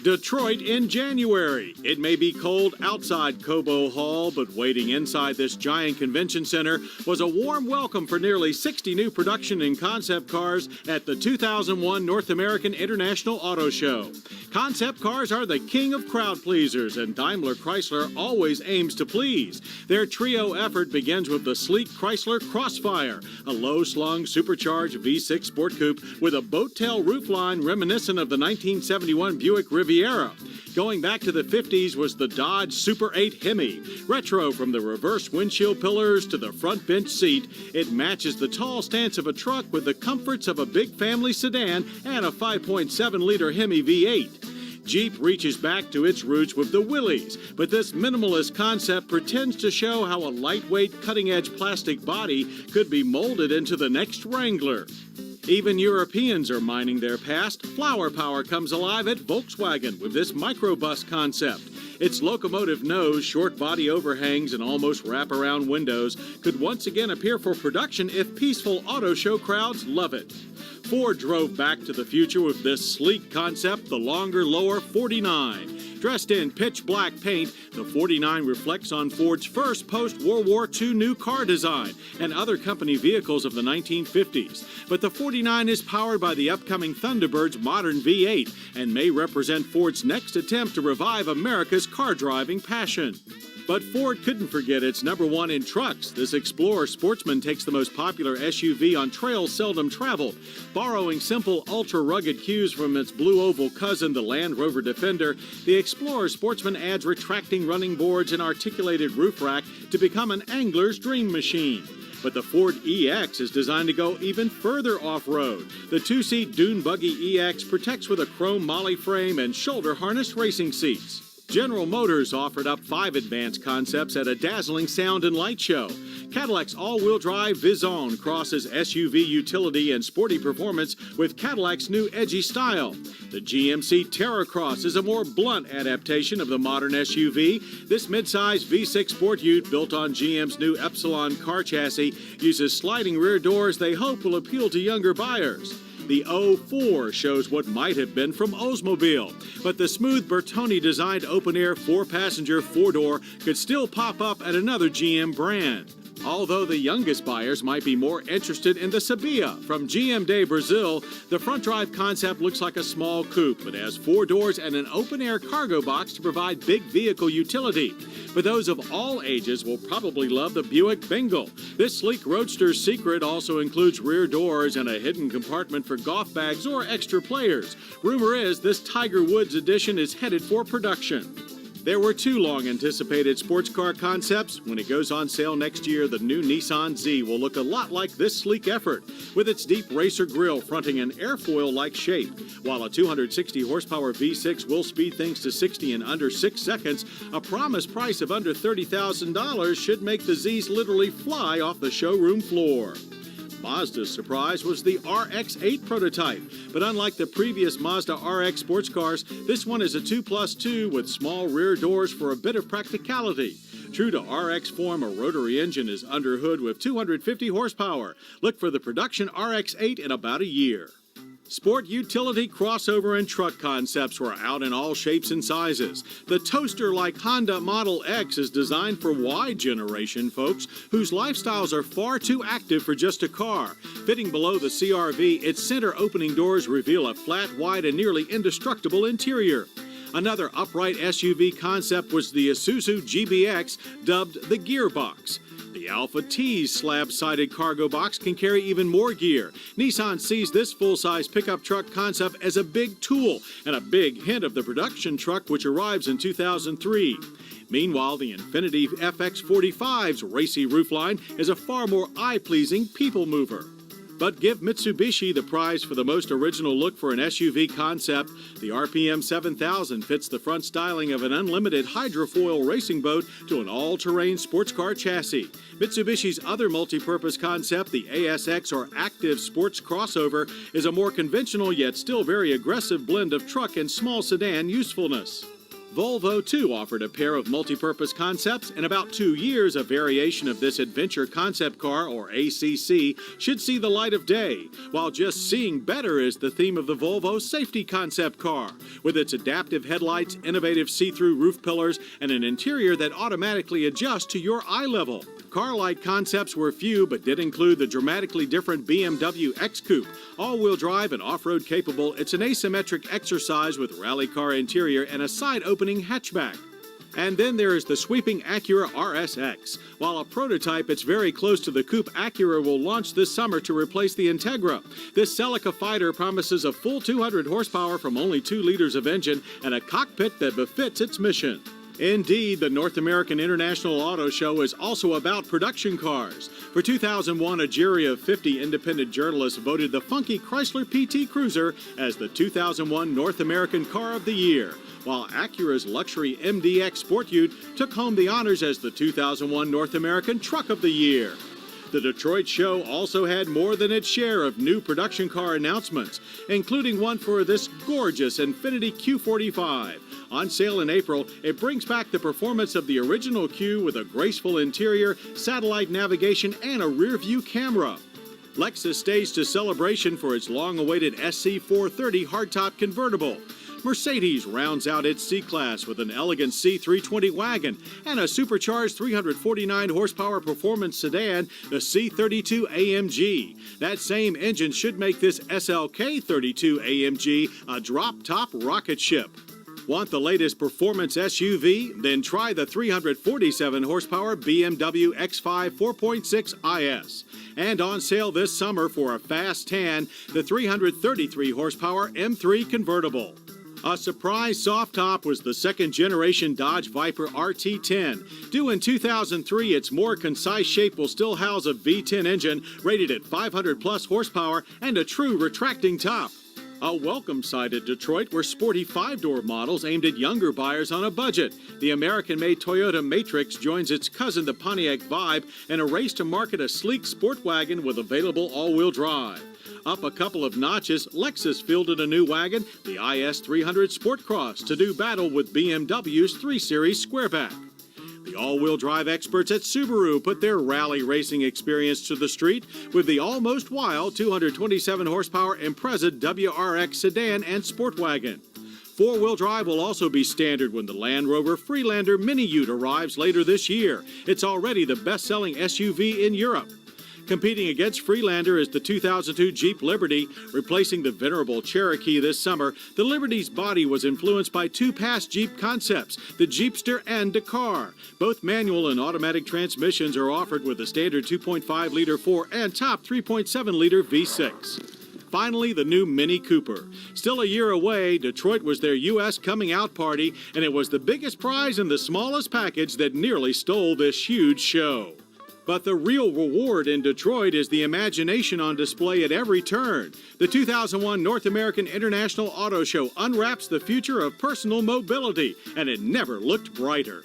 Detroit in January. It may be cold outside Cobo Hall, but waiting inside this giant convention center was a warm welcome for nearly 60 new production and concept cars at the 2001 North American International Auto Show. Concept cars are the king of crowd pleasers, and Daimler Chrysler always aims to please. Their trio effort begins with the sleek Chrysler Crossfire, a low-slung supercharged V6 sport coupe with a boat-tail roofline reminiscent of the 1971 Buick Riviera. Going back to the 50s was the Dodge Super 8 Hemi. Retro from the reverse windshield pillars to the front bench seat, it matches the tall stance of a truck with the comforts of a big family sedan and a 5.7-liter Hemi V8. Jeep reaches back to its roots with the Willys, but this minimalist concept pretends to show how a lightweight, cutting-edge plastic body could be molded into the next Wrangler. Even Europeans are mining their past. Flower power comes alive at Volkswagen with this microbus concept. Its locomotive nose, short body overhangs, and almost wraparound windows could once again appear for production if peaceful auto show crowds love it. Ford drove back to the future with this sleek concept, the longer, lower 49. Dressed in pitch black paint, the 49 reflects on Ford's first post-World War II new car design and other company vehicles of the 1950s. But the 49 is powered by the upcoming Thunderbird's modern V8 and may represent Ford's next attempt to revive America's car-driving passion. But Ford couldn't forget its #1 in trucks. This Explorer Sportsman takes the most popular SUV on trails seldom traveled. Borrowing simple, ultra-rugged cues from its blue oval cousin, the Land Rover Defender, the Explorer Sportsman adds retracting running boards and articulated roof rack to become an angler's dream machine. But the Ford EX is designed to go even further off-road. The two-seat dune buggy EX protects with a chrome molly frame and shoulder harness racing seats. General Motors offered up 5 advanced concepts at a dazzling sound and light show. Cadillac's all-wheel drive Vision crosses SUV utility and sporty performance with Cadillac's new edgy style. The GMC Terracross is a more blunt adaptation of the modern SUV. This midsize V6 sport ute, built on GM's new Epsilon car chassis, uses sliding rear doors they hope will appeal to younger buyers. The 04 shows what might have been from Oldsmobile, but the smooth Bertoni-designed open-air 4-passenger 4-door could still pop up at another GM brand. Although the youngest buyers might be more interested in the Sabia from GM de Brazil, the front-drive concept looks like a small coupe, but has 4 doors and an open-air cargo box to provide big vehicle utility. But those of all ages will probably love the Buick Bengal. This sleek roadster's secret also includes rear doors and a hidden compartment for golf bags or extra players. Rumor is this Tiger Woods edition is headed for production. There were 2 long-anticipated sports car concepts. When it goes on sale next year, the new Nissan Z will look a lot like this sleek effort, with its deep racer grille fronting an airfoil-like shape. While a 260-horsepower V6 will speed things to 60 in under 6 seconds, a promised price of under $30,000 should make the Zs literally fly off the showroom floor. Mazda's surprise was the RX-8 prototype, but unlike the previous Mazda RX sports cars, this one is a 2+2 with small rear doors for a bit of practicality. True to RX form, a rotary engine is under hood with 250 horsepower. Look for the production RX-8 in about a year. Sport utility, crossover, and truck concepts were out in all shapes and sizes. The toaster-like Honda Model X is designed for Y generation folks whose lifestyles are far too active for just a car. Fitting below the CR-V, its center opening doors reveal a flat, wide, and nearly indestructible interior. Another upright SUV concept was the Isuzu GBX, dubbed the Gearbox. The Alpha T's slab-sided cargo box can carry even more gear. Nissan sees this full-size pickup truck concept as a big tool and a big hint of the production truck which arrives in 2003. Meanwhile, the Infiniti FX45's racy roofline is a far more eye-pleasing people mover. But give Mitsubishi the prize for the most original look for an SUV concept. The RPM 7000 fits the front styling of an unlimited hydrofoil racing boat to an all-terrain sports car chassis. Mitsubishi's other multi-purpose concept, the ASX or Active Sports Crossover, is a more conventional yet still very aggressive blend of truck and small sedan usefulness. Volvo, too, offered a pair of multi-purpose concepts. In about 2 years, a variation of this adventure concept car, or ACC, should see the light of day, while just seeing better is the theme of the Volvo safety concept car, with its adaptive headlights, innovative see-through roof pillars, and an interior that automatically adjusts to your eye level. Car-like concepts were few, but did include the dramatically different BMW X Coupe. All-wheel drive and off-road capable, it's an asymmetric exercise with rally car interior and a side-opening hatchback. And then there is the sweeping Acura RSX. While a prototype, it's very close to the coupe Acura will launch this summer to replace the Integra. This Celica fighter promises a full 200 horsepower from only 2 liters of engine and a cockpit that befits its mission. Indeed, the North American International Auto Show is also about production cars. For 2001, a jury of 50 independent journalists voted the funky Chrysler PT Cruiser as the 2001 North American Car of the Year, while Acura's luxury MDX Sport Ute took home the honors as the 2001 North American Truck of the Year. The Detroit show also had more than its share of new production car announcements, including one for this gorgeous Infiniti Q45. On sale in April, it brings back the performance of the original Q with a graceful interior, satellite navigation, and a rear-view camera. Lexus staged a celebration for its long-awaited SC430 hardtop convertible. Mercedes rounds out its C-Class with an elegant C320 wagon and a supercharged 349-horsepower performance sedan, the C32 AMG. That same engine should make this SLK 32 AMG a drop-top rocket ship. Want the latest performance SUV? Then try the 347-horsepower BMW X5 4.6 IS. And on sale this summer for a fast tan, the 333-horsepower M3 convertible. A surprise soft top was the second-generation Dodge Viper RT10. Due in 2003, its more concise shape will still house a V10 engine rated at 500-plus horsepower and a true retracting top. A welcome sight at Detroit were sporty 5-door models aimed at younger buyers on a budget. The American-made Toyota Matrix joins its cousin, the Pontiac Vibe, in a race to market a sleek sport wagon with available all-wheel drive. Up a couple of notches, Lexus fielded a new wagon, the IS300 Sport Cross, to do battle with BMW's 3 Series Squareback. The all-wheel drive experts at Subaru put their rally racing experience to the street with the almost wild 227-horsepower Impreza WRX sedan and sport wagon. 4-wheel drive will also be standard when the Land Rover Freelander Mini Ute arrives later this year. It's already the best-selling SUV in Europe. Competing against Freelander is the 2002 Jeep Liberty. Replacing the venerable Cherokee this summer, the Liberty's body was influenced by 2 past Jeep concepts, the Jeepster and Dakar. Both manual and automatic transmissions are offered with a standard 2.5-liter 4 and top 3.7-liter V6. Finally, the new Mini Cooper. Still a year away, Detroit was their U.S. coming out party, and it was the biggest prize in the smallest package that nearly stole this huge show. But the real reward in Detroit is the imagination on display at every turn. The 2001 North American International Auto Show unwraps the future of personal mobility, and it never looked brighter.